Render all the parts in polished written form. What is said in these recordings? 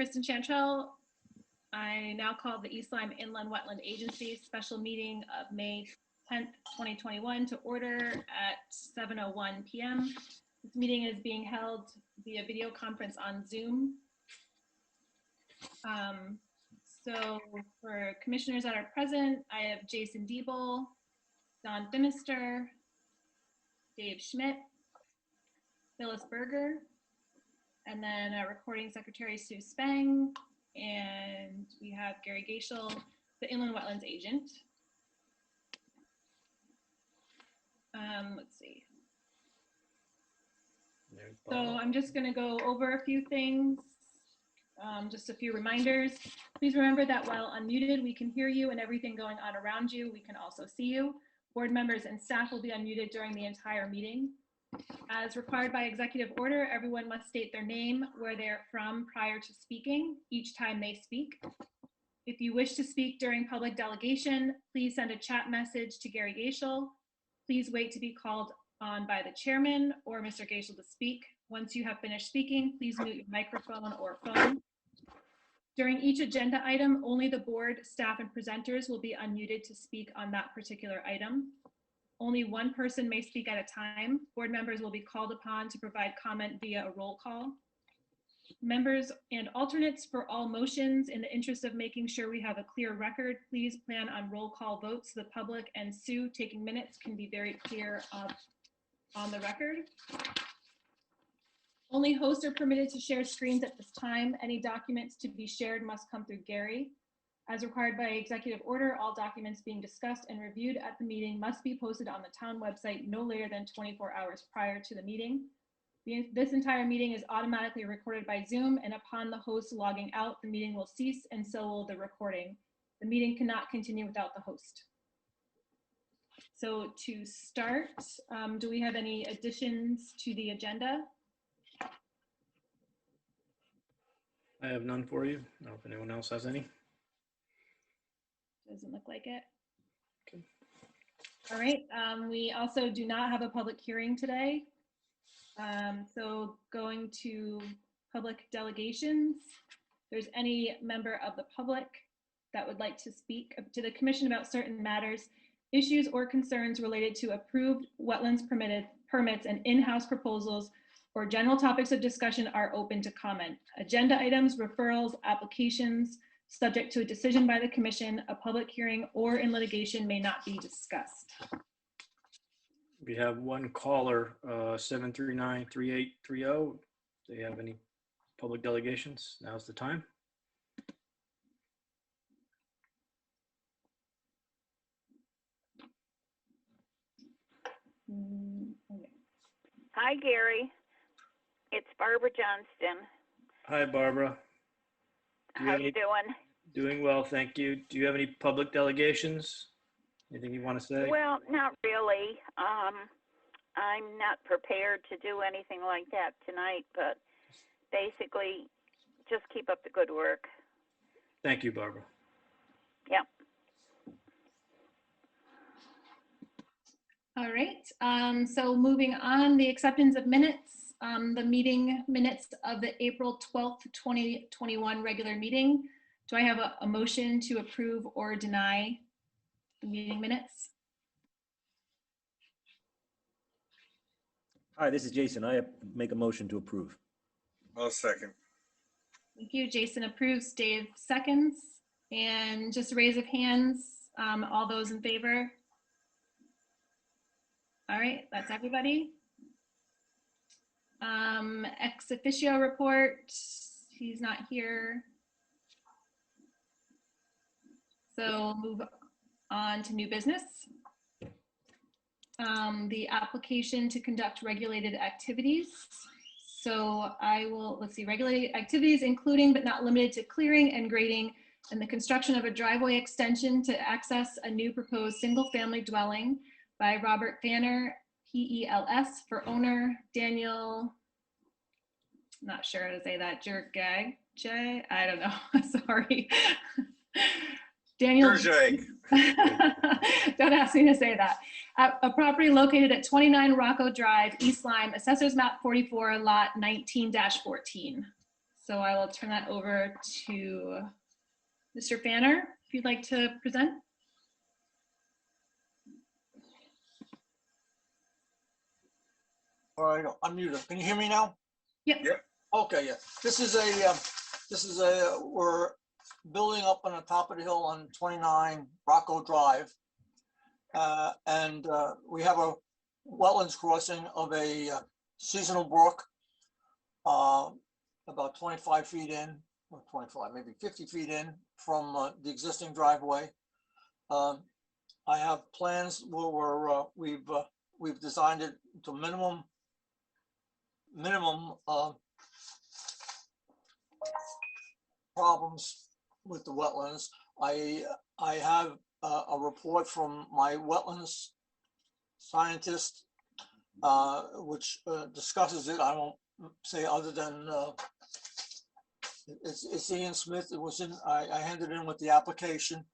Kristen Chantrell. I now call the East Lyme Inland Wetland Agency special meeting of May 10th, 2021 to order at 7:01 p.m. This meeting is being held via video conference on Zoom. So for commissioners that are present, I have Jason Diebel, Don Finister, Dave Schmidt, Phyllis Berger, and then recording secretary Sue Spang, and we have Gary Gaishel, the Inland Wetlands agent. Let's see. So I'm just going to go over a few things, just a few reminders. Please remember that while unmuted, we can hear you and everything going on around you. We can also see you. Board members and staff will be unmuted during the entire meeting. As required by executive order, everyone must state their name, where they're from prior to speaking each time they speak. If you wish to speak during public delegation, please send a chat message to Gary Gaishel. Please wait to be called on by the chairman or Mr. Gaishel to speak. Once you have finished speaking, please mute your microphone or phone. During each agenda item, only the board, staff, and presenters will be unmuted to speak on that particular item. Only one person may speak at a time. Board members will be called upon to provide comment via a roll call. Members and alternates for all motions, in the interest of making sure we have a clear record, please plan on roll call votes so the public and Sue taking minutes can be very clear on the record. Only hosts are permitted to share screens at this time. Any documents to be shared must come through Gary. As required by executive order, all documents being discussed and reviewed at the meeting must be posted on the town website no later than 24 hours prior to the meeting. This entire meeting is automatically recorded by Zoom, and upon the host logging out, the meeting will cease and so will the recording. The meeting cannot continue without the host. So to start, do we have any additions to the agenda? I have none for you. I don't know if anyone else has any. Doesn't look like it. Okay. All right. We also do not have a public hearing today. So going to public delegations, if there's any member of the public that would like to speak to the commission about certain matters, issues, or concerns related to approved wetlands permits and in-house proposals or general topics of discussion are open to comment. Agenda items, referrals, applications, subject to a decision by the commission, a public hearing, or in litigation may not be discussed. We have one caller, 739-3830. Do they have any public delegations? Now's the time. Okay. Hi, Gary. It's Barbara Johnston. Hi, Barbara. How you doing? Doing well, thank you. Do you have any public delegations? Anything you want to say? Well, not really. I'm not prepared to do anything like that tonight, but basically just keep up the good work. Thank you, Barbara. Yep. All right. So moving on, the acceptance of minutes. The meeting minutes of the April 12th, 2021 regular meeting. Do I have a motion to approve or deny the meeting minutes? Hi, this is Jason. I make a motion to approve. I'll second. Thank you. Jason approves, Dave seconds. And just raise of hands, all those in favor? All right, that's everybody. Ex officio report, he's not here. So move on to new business. The application to conduct regulated activities. So I will, let's see, regulated activities including but not limited to clearing and grading and the construction of a driveway extension to access a new proposed single family dwelling by Robert Fanner, PELS, for owner Daniel, not sure how to say that, Jergag, I don't know, sorry. Daniel, don't ask me to say that. A property located at 29 Rocco Drive, East Lyme, Assessors Map 44, Lot 19-14. So I will turn that over to Mr. Fanner, if you'd like to present. All right, I'm muted. Can you hear me now? Yep. Yep. Okay, yeah. This is we're building up on the top of the hill on 29 Rocco Drive. And we have a wetlands crossing of a seasonal brook, about 25 feet in, or 25, maybe 50 feet in from the existing driveway. I have plans where we've designed it to minimum problems with the wetlands. I have a report from my wetlands scientist, which discusses it. I won't say other than it's Ian Smith. It was in. I handed in with the application,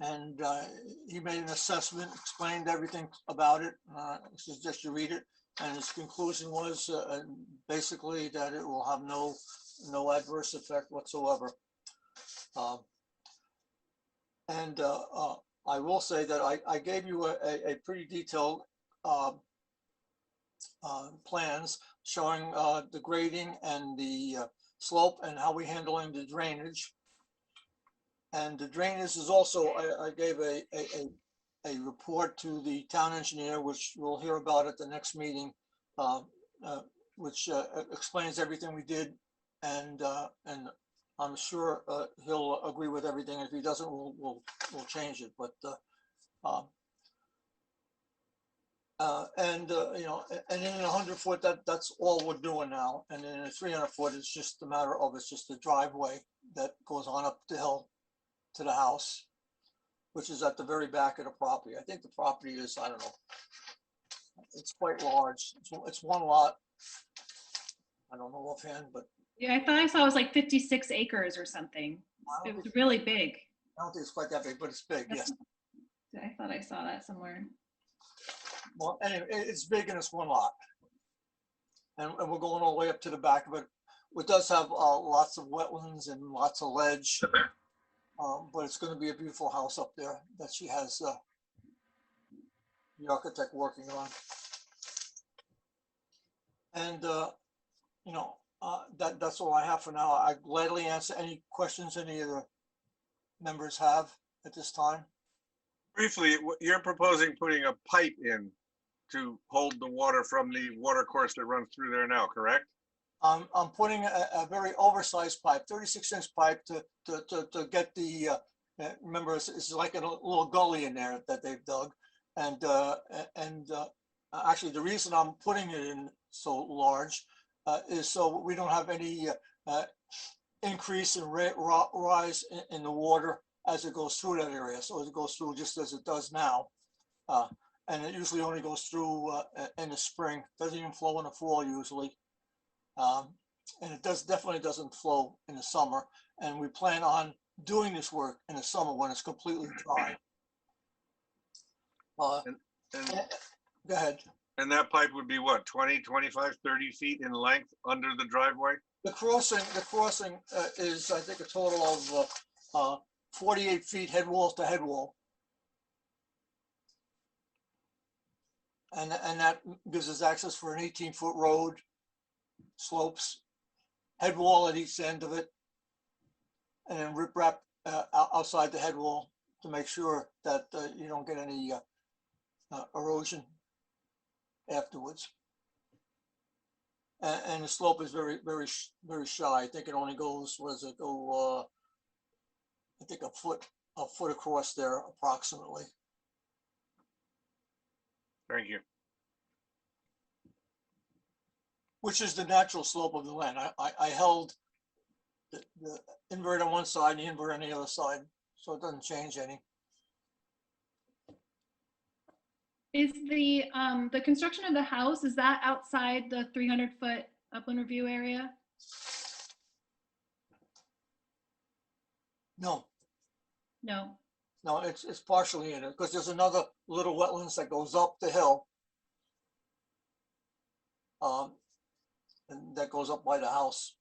and he made an assessment, explained everything about it. I suggest you read it. And his conclusion was basically that it will have no adverse effect whatsoever. And I will say that I gave you a pretty detailed plans showing the grading and the slope and how we're handling the drainage. And the drainage is also, I gave a report to the town engineer, which we'll hear about at the next meeting, which explains everything we did, and I'm sure he'll agree with everything. If he doesn't, we'll change it. But you know, and in 100 foot, that's all we're doing now. And in a 300 foot, it's just a matter of it's just a driveway that goes on up the hill to the house, which is at the very back of the property. I think the property is, I don't know, it's quite large. It's one lot. I don't know offhand, but Yeah, I thought I saw it was like 56 acres or something. It was really big. I don't think it's quite that big, but it's big, yes. I thought I saw that somewhere. Well, anyway, it's big and it's one lot. And we're going all the way up to the back of it. It does have lots of wetlands and lots of ledge. But it's going to be a beautiful house up there that she has the architect working on. And, you know, that's all I have for now. I gladly answer any questions any of the members have at this time. Briefly, you're proposing putting a pipe in to hold the water from the water course that runs through there now, correct? I'm putting a very oversized pipe, 36-inch pipe to get the, remember, it's like a little gully in there that they've dug. And actually the reason I'm putting it in so large is so we don't have any increase in rise in the water as it goes through that area. So it goes through just as it does now. And it usually only goes through in the spring, doesn't even flow in the fall usually. And it definitely doesn't flow in the summer. And we plan on doing this work in the summer when it's completely dry. And Go ahead. and that pipe would be what, 20, 25, 30 feet in length under the driveway? The crossing is, I think, a total of 48 feet head wall to head wall. And that gives us access for an 18-foot road, slopes, head wall at each end of it, and then riprap outside the head wall to make sure that you don't get any erosion afterwards. And the slope is very, very, very shy. I think it only goes, what does it go? I think a foot across there approximately. Thank you. Which is the natural slope of the land. I held the invert on one side and the invert on the other side, so it doesn't change any. Is the construction of the house, is that outside the 300-foot upland review area? No, No. no, it's partially in it because there's another little wetlands that goes up the hill. And that goes up by the house.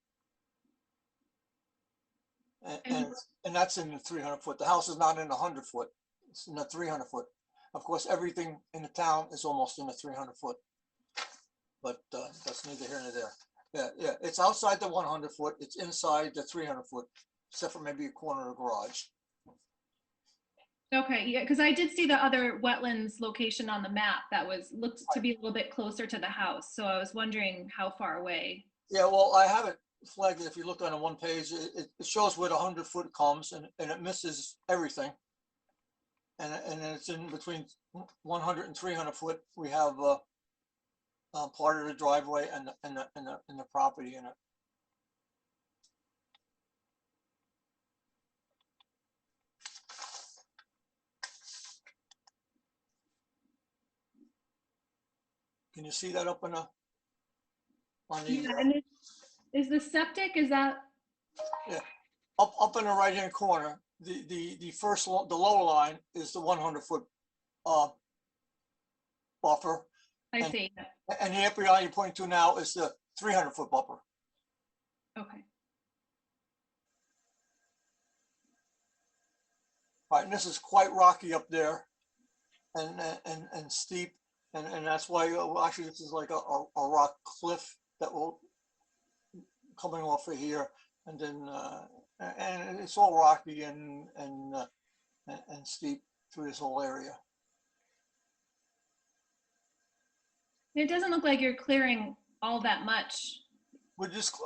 And that's in the 300 foot. The house is not in the 100 foot. It's in the 300 foot. Of course, everything in the town is almost in the 300 foot. But that's neither here nor there. Yeah, it's outside the 100 foot. It's inside the 300 foot, except for maybe a corner of the garage. Okay, yeah, because I did see the other wetlands location on the map that looked to be a little bit closer to the house. So I was wondering how far away. Yeah, well, I have it flagged. If you look on the one page, it shows where the 100 foot comes, and it misses everything. And then it's in between 100 and 300 foot. We have part of the driveway and the property in it. Can you see that up on the Yeah, and is the septic, is that, up in the right hand corner? The first the lower line is the 100 foot buffer, I see, and the upper line you're pointing to now is the 300 foot buffer. okay. Right, and this is quite rocky up there, and steep, and that's why well, actually this is like a rock cliff that will coming off of here, and then and it's all rocky and steep through this whole area. It doesn't look like you're clearing all that much.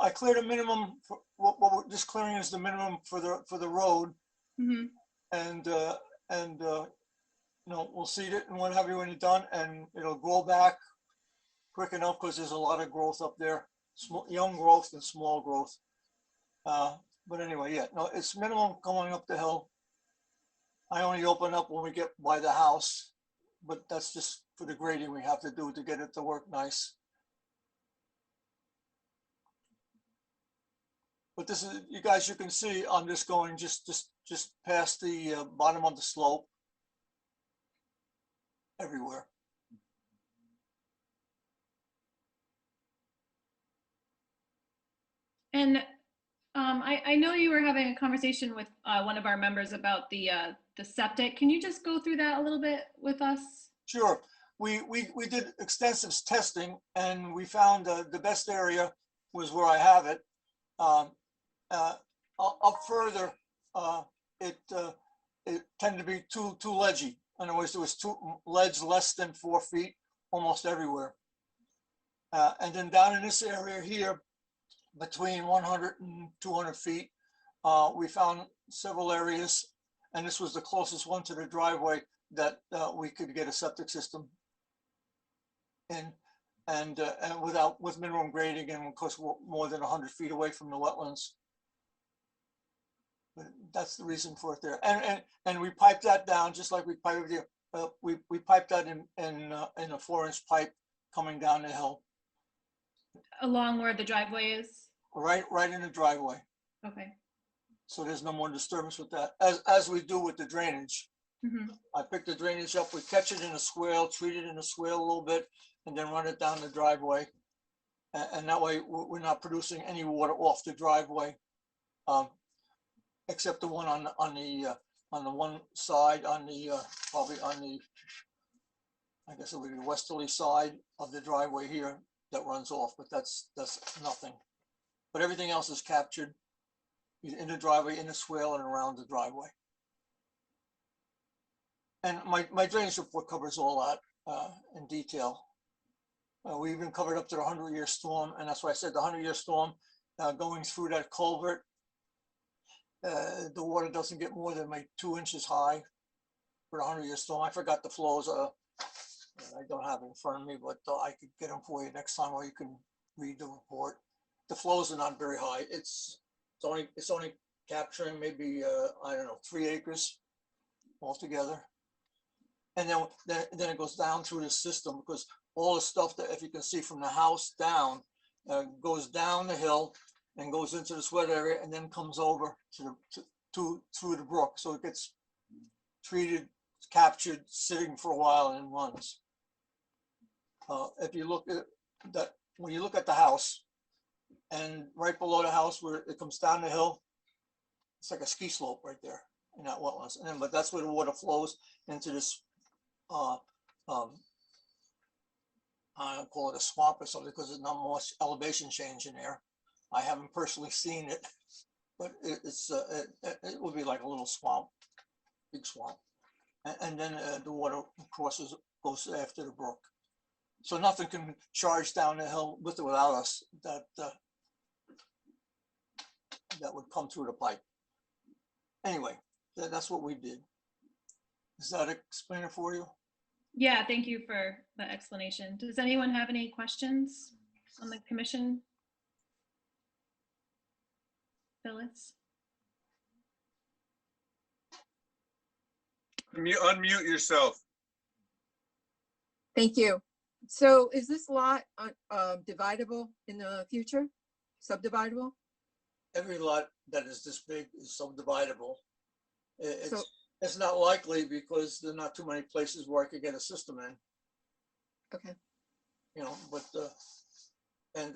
I cleared a minimum for what we're just clearing is the minimum for the road, Mm-hmm. and you know, we'll seed it and what have you when you're done, and it'll grow back quick enough because there's a lot of growth up there, young growth and small growth. But anyway, yeah, no, it's minimum going up the hill. I only open up when we get by the house, but that's just for the grading we have to do to get it to work nice. But this is, you guys, you can see I'm just going just past the bottom of the slope everywhere. And I know you were having a conversation with one of our members about the septic. Can you just go through that a little bit with us? Sure. We did extensive testing, and we found the best area was where I have it. Up further, it tended to be too ledgy. In other words, there was ledge less than 4 feet almost everywhere. And then down in this area here, between 100 and 200 feet, we found several areas, and this was the closest one to the driveway that we could get a septic system in, and with minimum grading, and of course more than 100 feet away from the wetlands. But that's the reason for it there, and we piped that down just like we piped the we piped that in a 4-inch pipe coming down the hill. Along where the driveway is? Right in the driveway. Okay. So there's no more disturbance with that, as we do with the drainage. Mm-hmm. I pick the drainage up, we catch it in a swale, treat it in a swale a little bit, and then run it down the driveway. And that way we're not producing any water off the driveway, except the one on the one side, probably on the, I guess it would be the westerly side of the driveway here that runs off, but that's nothing. But everything else is captured in the driveway, in the swale, and around the driveway. And my drainage report covers all that in detail. We even covered up to the 100-year storm, and that's why I said the 100-year storm going through that culvert. The water doesn't get more than like 2 inches high for the 100-year storm. I forgot the flows. I don't have it in front of me, but I could get them for you next time, or you can read the report. The flows are not very high. It's only capturing maybe I don't know, 3 acres altogether. And then it goes down through the system, because all the stuff that, if you can see from the house down, goes down the hill and goes into the sweat area, and then comes over through the brook. So it gets treated, captured, sitting for a while, and runs. If you look at that, when you look at the house, and right below the house where it comes down the hill, it's like a ski slope right there in that wetlands. And then, but that's where the water flows into this, I don't call it a swamp or something because there's not much elevation change in there. I haven't personally seen it, but it would be like a little swamp, big swamp. And then the water crosses, goes after the brook. So nothing can charge down the hill with or without us that would come through the pipe. Anyway, that's what we did. Does that explain it for you? Yeah, thank you for the explanation. Does anyone have any questions on the commission? Phyllis? Unmute yourself. Thank you. So is this lot dividable in the future? Subdividable? Every lot that is this big is subdividable. So- It's not likely because there are not too many places where I could get a system in, Okay. you know, but, and,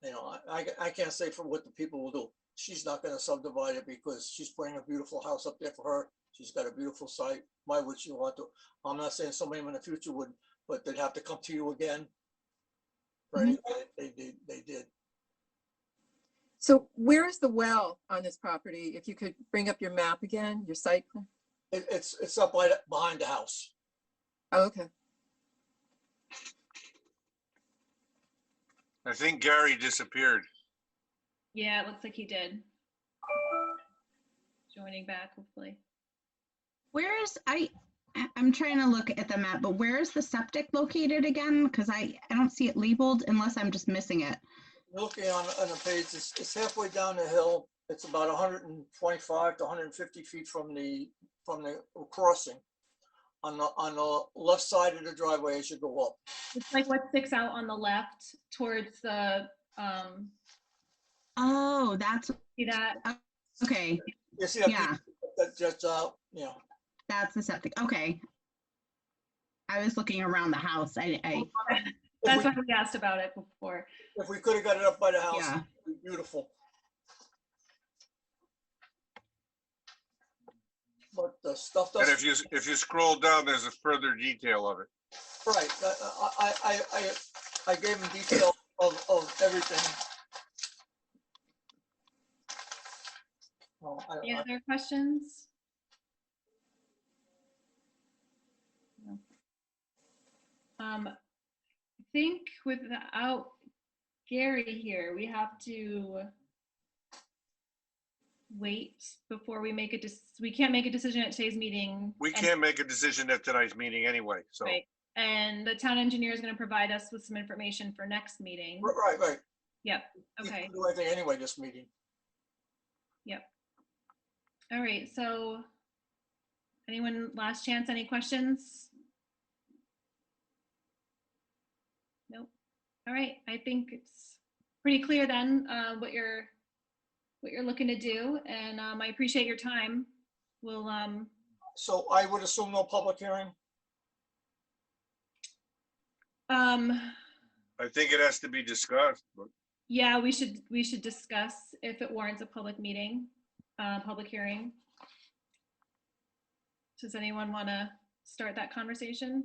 you know, I can't say for what the people will do. She's not gonna subdivide it because she's putting a beautiful house up there for her. She's got a beautiful site. Why would she want to? I'm not saying somebody in the future would, but they'd have to come to you again. For anything they did. So where is the well on this property? If you could bring up your map again, your site plan? It's up behind the house. Oh, okay. I think Gary disappeared. Yeah, it looks like he did. Joining back, hopefully. Where is, I'm trying to look at the map, but where is the septic located again? Because I don't see it labeled unless I'm just missing it. Looking on the page, it's halfway down the hill. It's about 125 to 150 feet from the crossing. On the left side of the driveway as you go up. It's like what sticks out on the left towards the, Oh, that's, see that? okay, You see that? yeah, That just you know. that's the septic, okay. I was looking around the house, That's why we asked about it before. If we could have got it up by the house, Yeah. it'd be beautiful. But the stuff And doesn't. if you scroll down, there's a further detail of it. Right, I gave them detail of everything. Well, Any other questions? No. I think without Gary here, we have to wait before we make we can't make a decision at today's meeting. We and- can't make a decision at tonight's meeting anyway, so. Right, and the town engineer is going to provide us with some information for next meeting. right. Yep, You okay, can do anything anyway this meeting. yep. All right, so anyone last chance, any questions? Nope. All right, I think it's pretty clear then what you're looking to do, and I appreciate your time. We'll So I would assume no public hearing? I think it has to be discussed, but yeah, we should discuss if it warrants a public meeting, public hearing. Does anyone want to start that conversation?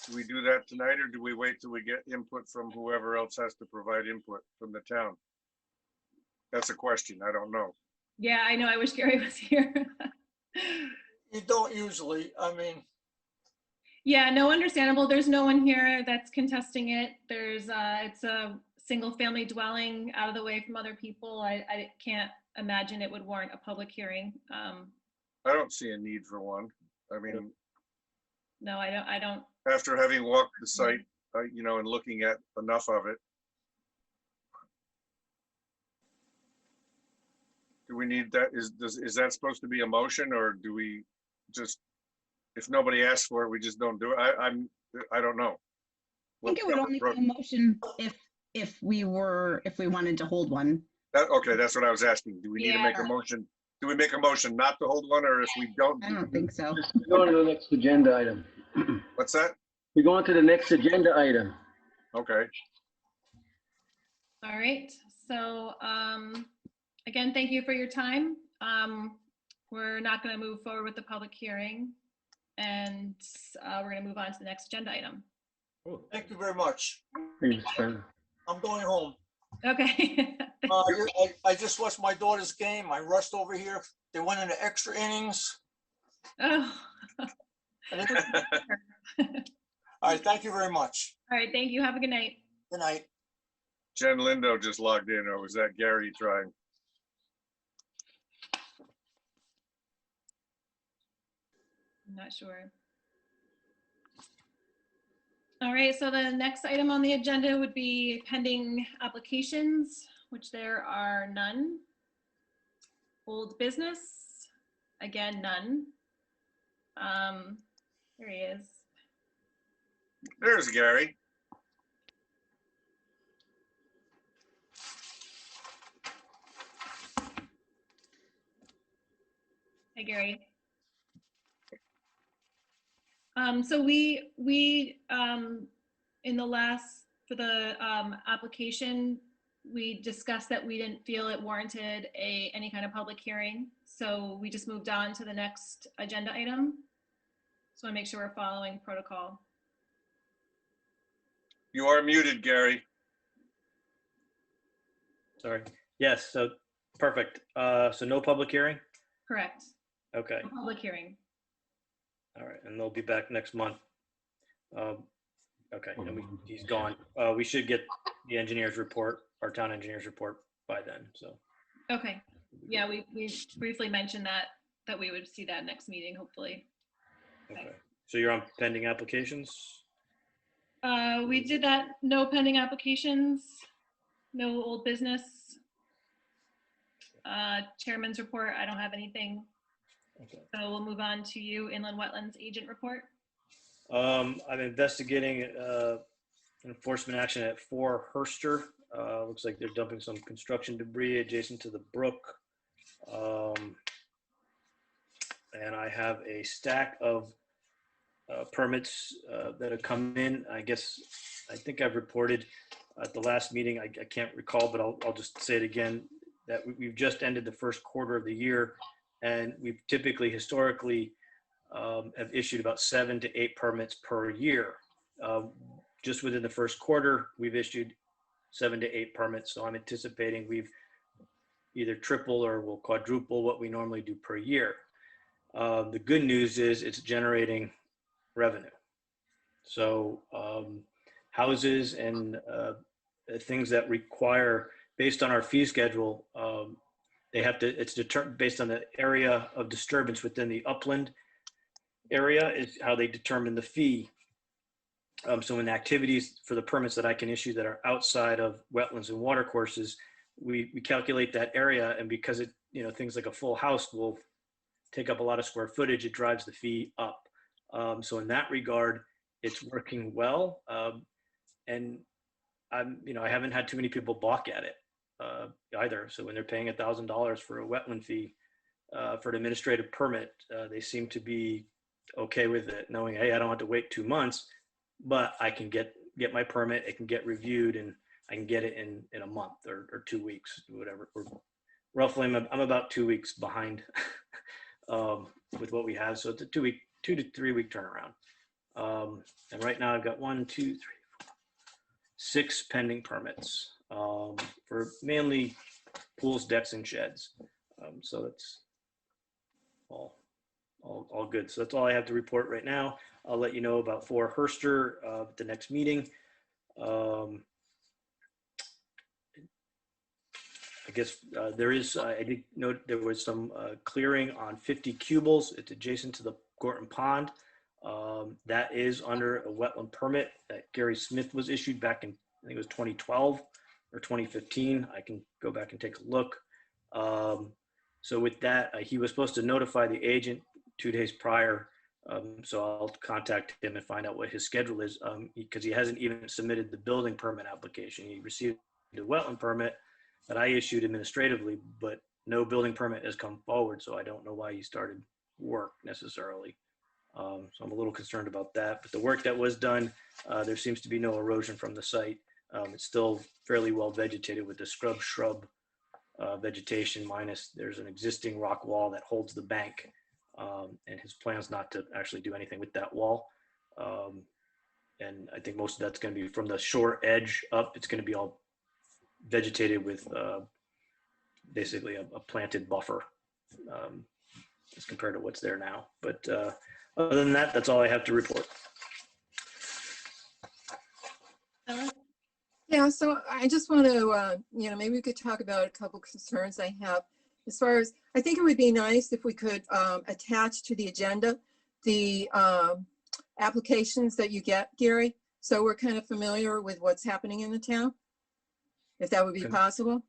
do we do that tonight or do we wait till we get input from whoever else has to provide input from the town? That's a question. I don't know. Yeah, I know. I wish Gary was here. You don't usually, I mean, Yeah, no, understandable. There's no one here that's contesting it. It's a single family dwelling out of the way from other people. I can't imagine it would warrant a public hearing. I don't see a need for one. I mean, No, I don't. after having walked the site, you know, and looking at enough of it. Do we need that? Is that supposed to be a motion or do we just, if nobody asks for it, we just don't do it? I don't know. I think it would only be a motion if we wanted to hold one. Okay, that's what I was asking. Do we need to make a Yeah. motion? Do we make a motion not to hold one, or if we don't? I don't think so. We're going to the next agenda item. What's that? We're going to the next agenda item. Okay, All right. So Again, thank you for your time. We're not going to move forward with the public hearing, and we're going to move on to the next agenda item. Thank you very much. Thank you, Mr. Chairman. I'm going home. Okay. I just watched my daughter's game. I rushed over here. They went into extra innings. Oh. And all right, thank you very much. All right, thank you. Have a good night. Good night. Jen Lindo just logged in, or was that Gary trying? I'm not sure. All right, so the next item on the agenda would be pending applications, which there are none. Old business, again, none. There he is. There's Gary. Hi, Gary. So we in the last, for the application, we discussed that we didn't feel it warranted any kind of public hearing. So we just moved on to the next agenda item. So I want to make sure we're following protocol. You are muted, Gary. Sorry. Yes, so perfect. So no public hearing? Correct. Okay, No public hearing. all right, and they'll be back next month. Okay, and he's gone. We should get the engineer's report, our town engineer's report by then, so. Okay. Yeah, we briefly mentioned that we would see that next meeting, hopefully. Okay, so you're on pending applications? We did that, no pending applications, no old business. Chairman's report, I don't have anything. Okay. So we'll move on to you, Inland Wetlands Agent Report. I'm investigating enforcement action at 4 Herster. Looks like they're dumping some construction debris adjacent to the brook. And I have a stack of permits that have come in. I think I've reported at the last meeting, I can't recall, but I'll just say it again, that we've just ended the first quarter of the year, and we've typically, historically, have issued about 7 to 8 permits per year. Just within the first quarter, we've issued 7 to 8 permits, so I'm anticipating we've either triple or will quadruple what we normally do per year. The good news is it's generating revenue. So houses and things that require, based on our fee schedule, they have to, it's determined based on the area of disturbance within the upland area is how they determine the fee. So in activities for the permits that I can issue that are outside of wetlands and water courses, we calculate that area, and because it, things like a full house will take up a lot of square footage, it drives the fee up. So in that regard, it's working well. And I haven't had too many people balk at it either. So when they're paying $1,000 for a wetland fee for an administrative permit, they seem to be okay with it, knowing, hey, I don't have to wait 2 months, but I can get my permit, it can get reviewed, and I can get it in a month or 2 weeks, whatever. Roughly, I'm about 2 weeks behind with what we have. So it's a 2 to 3 week turnaround. And right now I've got 6 pending permits for mainly pools, decks, and sheds. So that's all good. So that's all I have to report right now. I'll let you know about 4 Herster at the next meeting. I guess there is, I did note there was some clearing on 50 cubiles. It's adjacent to the Gorton Pond. That is under a wetland permit that Gary Smith was issued back in, I think it was 2012 or 2015. I can go back and take a look. So with that, he was supposed to notify the agent 2 days prior. So I'll contact him and find out what his schedule is, because he hasn't even submitted the building permit application. He received the wetland permit that I issued administratively, but no building permit has come forward. So I don't know why he started work necessarily. So I'm a little concerned about that, but the work that was done, there seems to be no erosion from the site. It's still fairly well vegetated with the scrub vegetation minus there's an existing rock wall that holds the bank. And his plan's not to actually do anything with that wall. And I think most of that's going to be from the shore edge up. It's going to be all vegetated with basically a planted buffer as compared to what's there now. But other than that, that's all I have to report. Phyllis? Yeah, so I just want to, maybe we could talk about a couple concerns I have. As far as, I think it would be nice if we could attach to the agenda the applications that you get, Gary, so we're kind of familiar with what's happening in the town, if that would be Okay. possible.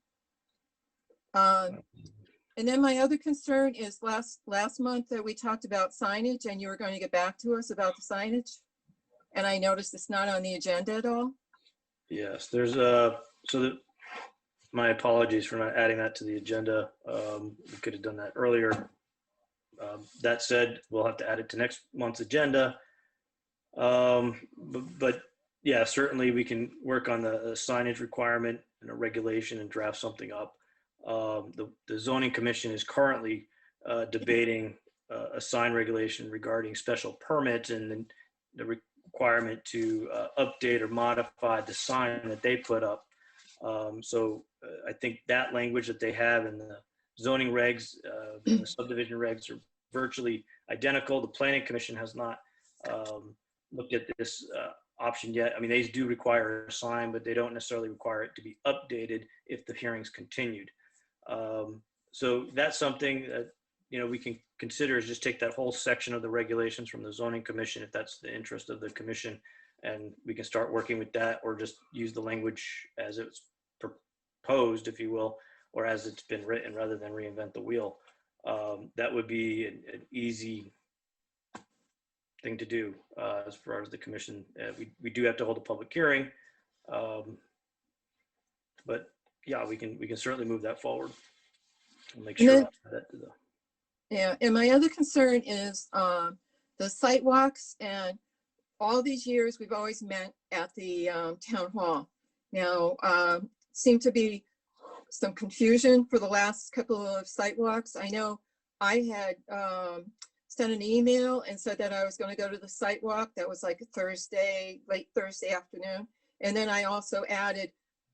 And then my other concern is last month that we talked about signage and you were going to get back to us about the signage. And I noticed it's not on the agenda at all. Yes, there's my apologies for not adding that to the agenda. We could have done that earlier. That said, we'll have to add it to next month's agenda. But yeah, certainly we can work on the signage requirement and a regulation and draft something up. The zoning commission is currently debating a sign regulation regarding special permits and the requirement to update or modify the sign that they put up. So I think that language that they have in the zoning regs, and the subdivision regs are virtually identical. The planning commission has not looked at this option yet. I mean, they do require a sign, but they don't necessarily require it to be updated if the hearing's continued. So that's something that, we can consider, is just take that whole section of the regulations from the zoning commission, if that's the interest of the commission, and we can start working with that, or just use the language as it's proposed, if you will, or as it's been written, rather than reinvent the wheel. That would be an easy thing to do as far as the commission. We do have to hold a public hearing, but yeah, we can certainly move that forward. We'll make sure then- I'll add that to the. Yeah, and my other concern is the site walks, and all these years we've always met at the town hall. Now, seemed to be some confusion for the last couple of site walks. I know I had sent an email and said that I was going to go to the site walk. That was like a Thursday, late Thursday afternoon. And then I also added,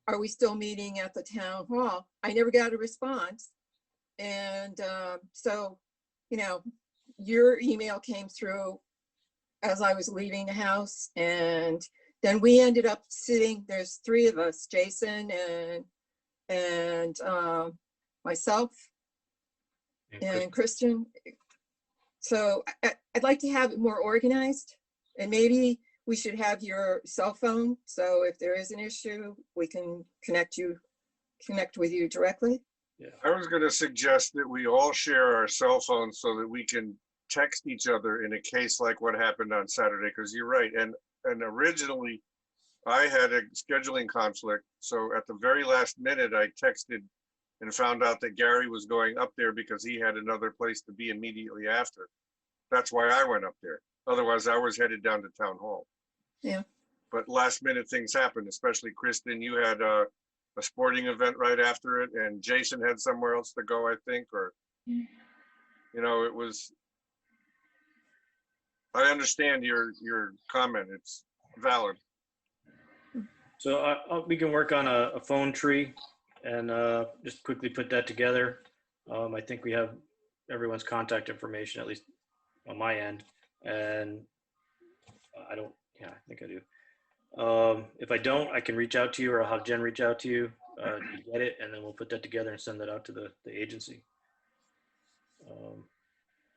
are we still meeting at the town hall? I never got a response. And so, your email came through as I was leaving the house, and then we ended up sitting, there's three of us, Jason and myself and Christian. So I'd like to have it more organized, and maybe we should have your cell phone. So if there is an issue, we can connect with you directly. Yeah. I was going to suggest that we all share our cell phones so that we can text each other in a case like what happened on Saturday, because you're right. And originally I had a scheduling conflict. So at the very last minute, I texted and found out that Gary was going up there because he had another place to be immediately after. That's why I went up there. Otherwise, I was headed down to town hall. Yeah. But last minute things happen, especially Kristen, you had a sporting event right after it, and Jason had somewhere else to go, I think, or, it was, I understand your comment. It's valid. So we can work on a phone tree and just quickly put that together. I think we have everyone's contact information, at least on my end. And I think I do. If I don't, I can reach out to you, or I'll have Jen reach out to you to get it, and then we'll put that together and send that out to the agency.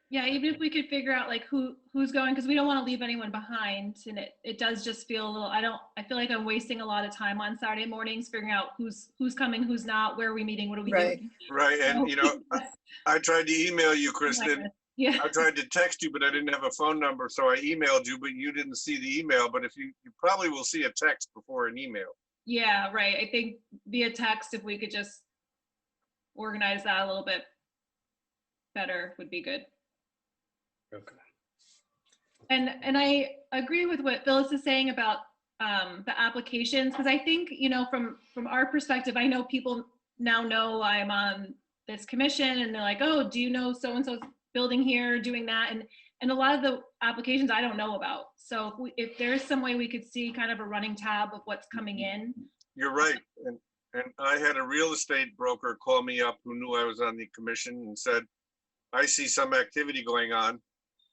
Yeah, even if we could figure out like who's going, because we don't want to leave anyone behind, and it does just feel a little, I feel like I'm wasting a lot of time on Saturday mornings figuring out who's coming, who's not, where are we meeting, what are we doing. Right, and I tried to email you, Oh Kristen. Yeah. I tried to text you, but I didn't have a phone number, so I emailed you, but you didn't see the email. But if you probably will see a text before an email. Yeah, right. I think via text, if we could just organize that a little bit better would be good. Okay. And I agree with what Phyllis is saying about the applications, because I think, from our perspective, I know people now know I'm on this commission, and they're like, oh, do you know so-and-so's building here, doing that? And a lot of the applications I don't know about. So if there's some way we could see kind of a running tab of what's coming in. You're right. And I had a real estate broker call me up who knew I was on the commission and said, I see some activity going on.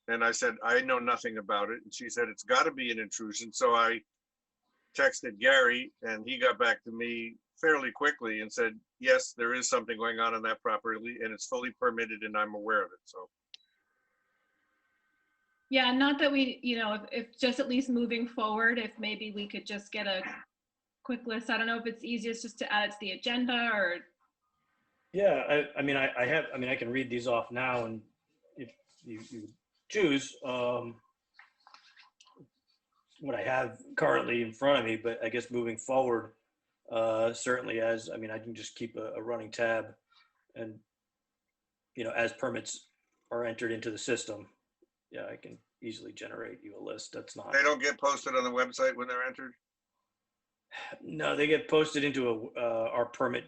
And I said, I know nothing about it. And she said, it's got to be an intrusion. So I texted Gary and he got back to me fairly quickly and said, yes, there is something going on that property and it's fully permitted and I'm aware of it. So. Yeah, not that we, if just at least moving forward, if maybe we could just get a quick list. I don't know if it's easiest just to add it to the agenda or. Yeah, I can read these off now, and if you choose, what I have currently in front of me, but I guess moving forward, certainly I can just keep a running tab, and, as permits are entered into the system, yeah, I can easily generate you a list. That's not. They don't get posted on the website when they're entered? No, they get posted into our permit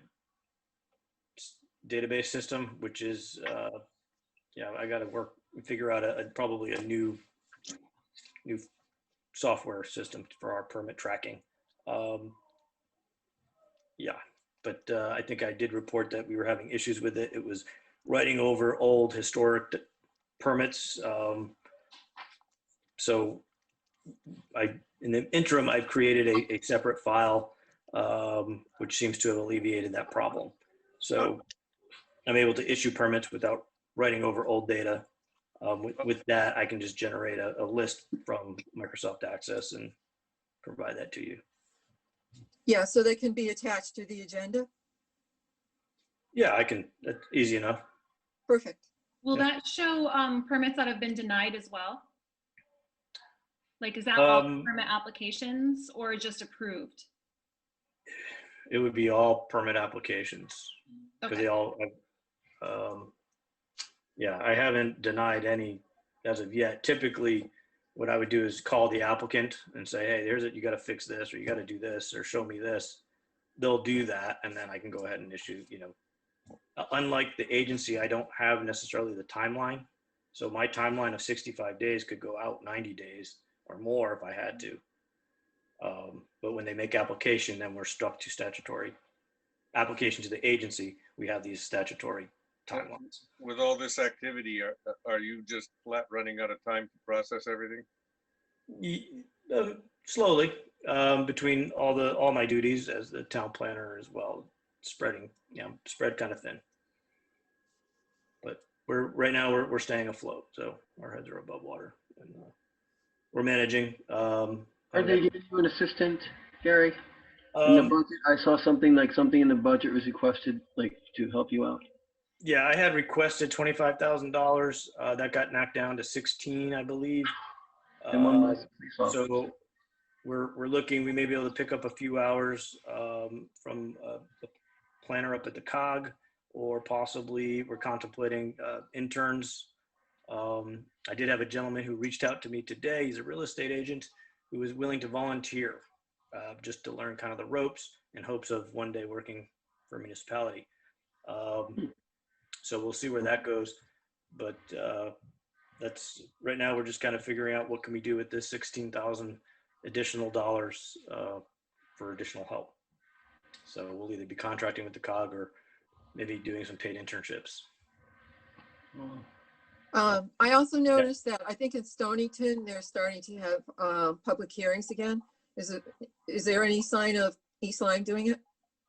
database system, which is, I got to figure out probably a new software system for our permit tracking. But I think I did report that we were having issues with it. It was writing over old historic permits. So in the interim, I've created a separate file, which seems to have alleviated that problem. So I'm able to issue permits without writing over old data. With that, I can just generate a list from Microsoft Access and provide that to you. Yeah, so they can be attached to the agenda. Yeah, I can. That's easy enough. Perfect. Will Yeah. that show permits that have been denied as well? Like, is that all permit applications or just approved? It would be all permit applications because Okay. they all. I haven't denied any as of yet. Typically, what I would do is call the applicant and say, "Hey, there's it. You got to fix this, or you got to do this, or show me this." They'll do that, and then I can go ahead and issue. Unlike the agency, I don't have necessarily the timeline. So my timeline of 65 days could go out 90 days or more if I had to. But when they make application, then we're stuck to statutory application to the agency. We have these statutory timelines. With all this activity, are you just flat running out of time to process everything? Slowly, between all my duties as the town planner as well, spread kind of thin. But right now we're staying afloat, so our heads are above water, and we're managing. Are they giving you an assistant, Gary? In the Um, budget, I saw something in the budget was requested, to help you out. yeah, I had requested $25,000. That got knocked down to 16, I believe. And one less police officer. So we're looking. We may be able to pick up a few hours from the planner up at the COG, or possibly we're contemplating interns. I did have a gentleman who reached out to me today. He's a real estate agent who was willing to volunteer just to learn kind of the ropes in hopes of one day working for a municipality. So we'll see where that goes. But that's right now we're just kind of figuring out what can we do with this 16,000 additional dollars for additional help. So we'll either be contracting with the COG or maybe doing some paid internships. I also noticed that I think in Stonington, they're starting to have public hearings again. Is there any sign of East Lyme doing it?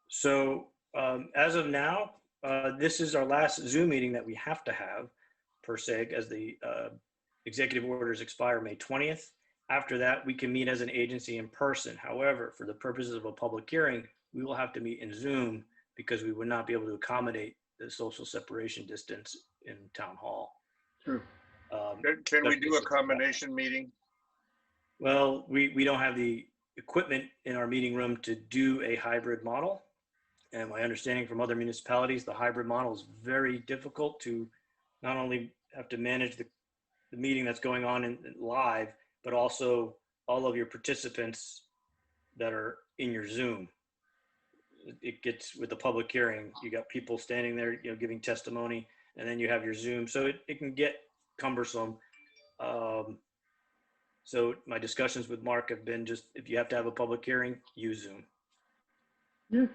So as of now, this is our last Zoom meeting that we have to have per se, as the executive orders expire May 20th. After that, we can meet as an agency in person. However, for the purposes of a public hearing, we will have to meet in Zoom because we would not be able to accommodate the social separation distance in town hall. Sure. Can we do a combination meeting? Well, we don't have the equipment in our meeting room to do a hybrid model. And my understanding from other municipalities, the hybrid model is very difficult to not only have to manage the meeting that's going on in live, but also all of your participants that are in your Zoom. it gets with the public hearing, you got people standing there, giving testimony, and then you have your Zoom. So it can get cumbersome. So my discussions with Mark have been just, if you have to have a public hearing, use Zoom. Yeah.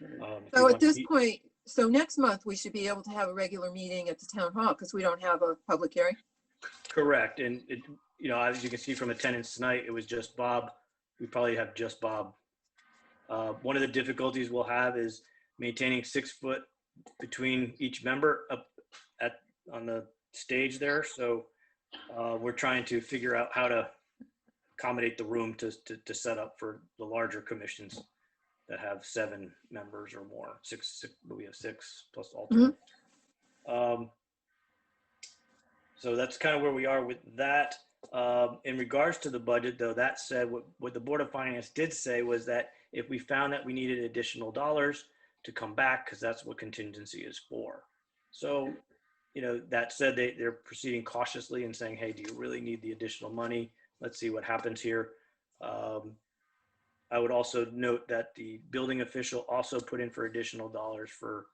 If you So want at this to- point, so next month, we should be able to have a regular meeting at the town hall because we don't have a public hearing. Correct. And as you can see from attendance tonight, it was just Bob. We probably have just Bob. One of the difficulties we'll have is maintaining 6 foot between each member up on the stage there. So we're trying to figure out how to accommodate the room to set up for the larger commissions that have 7 members or more. Six, but we have 6 plus alternate. So that's kind of where we are with that. In regards to the budget, though, that said, what the Board of Finance did say was that if we found that we needed additional dollars to come back, because that's what contingency is for. So, that said, they're proceeding cautiously and saying, hey, do you really need the additional money? Let's see what happens here. I would also note that the building official also put in for additional dollars for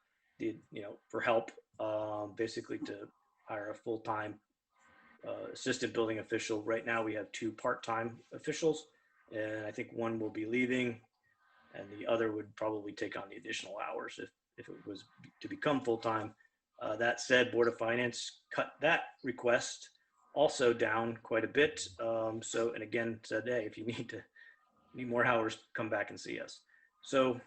for help, basically to hire a full-time assistant building official. Right now we have 2 part-time officials, and I think one will be leaving and the other would probably take on the additional hours if it was to become full-time. That said, Board of Finance cut that request also down quite a bit. And again, said, hey, if you need more hours, come back and see us. So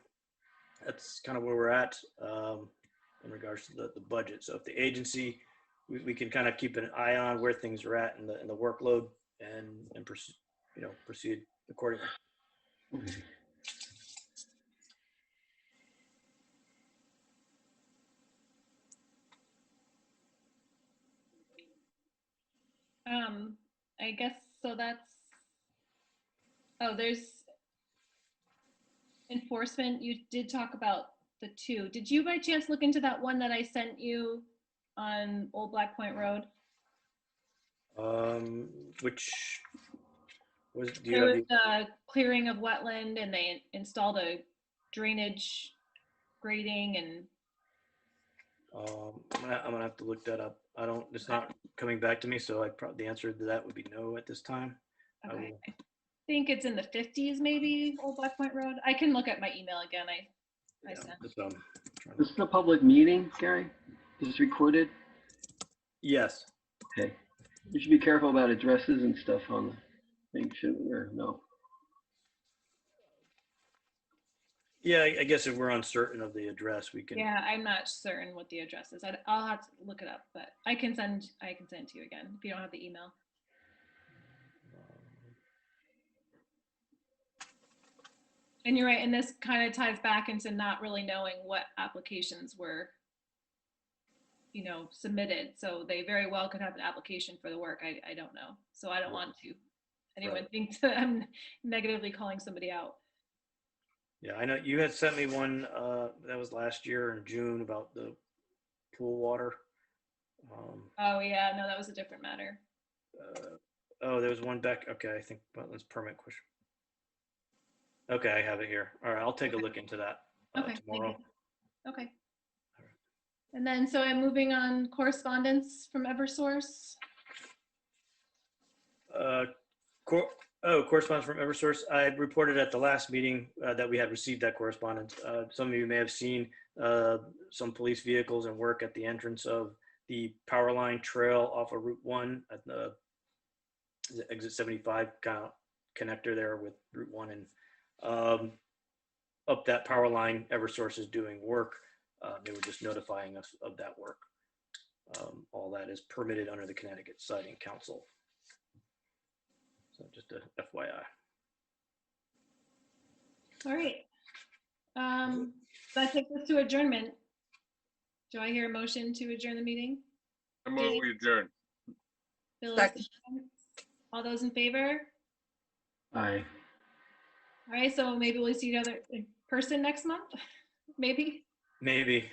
that's kind of where we're at in regards to the budget. So if the agency, we can kind of keep an eye on where things are at in the workload and proceed accordingly. I guess so. There's enforcement. You did talk about the 2. Did you by chance look into that one that I sent you on Old Black Point Road? Which was, There was the clearing of wetland and they installed a drainage grading and. I'm gonna have to look that up. It's not coming back to me, so the answer to that would be no at this time. Okay. I think it's in the 50s, maybe, Old Black Point Road. I can look at my email again. I sent. This is a public meeting, Gary? Is this recorded? Yes. Okay. You should be careful about addresses and stuff on the thing, shouldn't we, or no? Yeah, I guess if we're uncertain of the address, we can. Yeah, I'm not certain what the address is. I'll have to look it up, but I can send it to you again if you don't have the email. And you're right, and this kind of ties back into not really knowing what applications were, submitted. So they very well could have an application for the work. I don't know. So I don't want to anyone think that I'm negatively calling somebody out. Yeah, I know you had sent me one that was last year in June about the pool water. Oh yeah, no, that was a different matter. There was one back. Okay, I think wetlands permit question. Okay, I have it here. All right, I'll take a look into that tomorrow. Okay. And then, so I'm moving on correspondence from Eversource. Correspondence from Eversource. I reported at the last meeting that we had received that correspondence. Some of you may have seen some police vehicles and work at the entrance of the power line trail off of Route 1 at the exit 75 kind of connector there with Route 1. And up that power line, Eversource is doing work. They were just notifying us of that work. All that is permitted under the Connecticut Siting Council. So just a FYI. All right. That takes us to adjournment. Do I hear a motion to adjourn the meeting? I move we adjourn. Phyllis, Second. all those in favor? Aye. All right, so maybe we'll see each other in person next month, maybe? Maybe.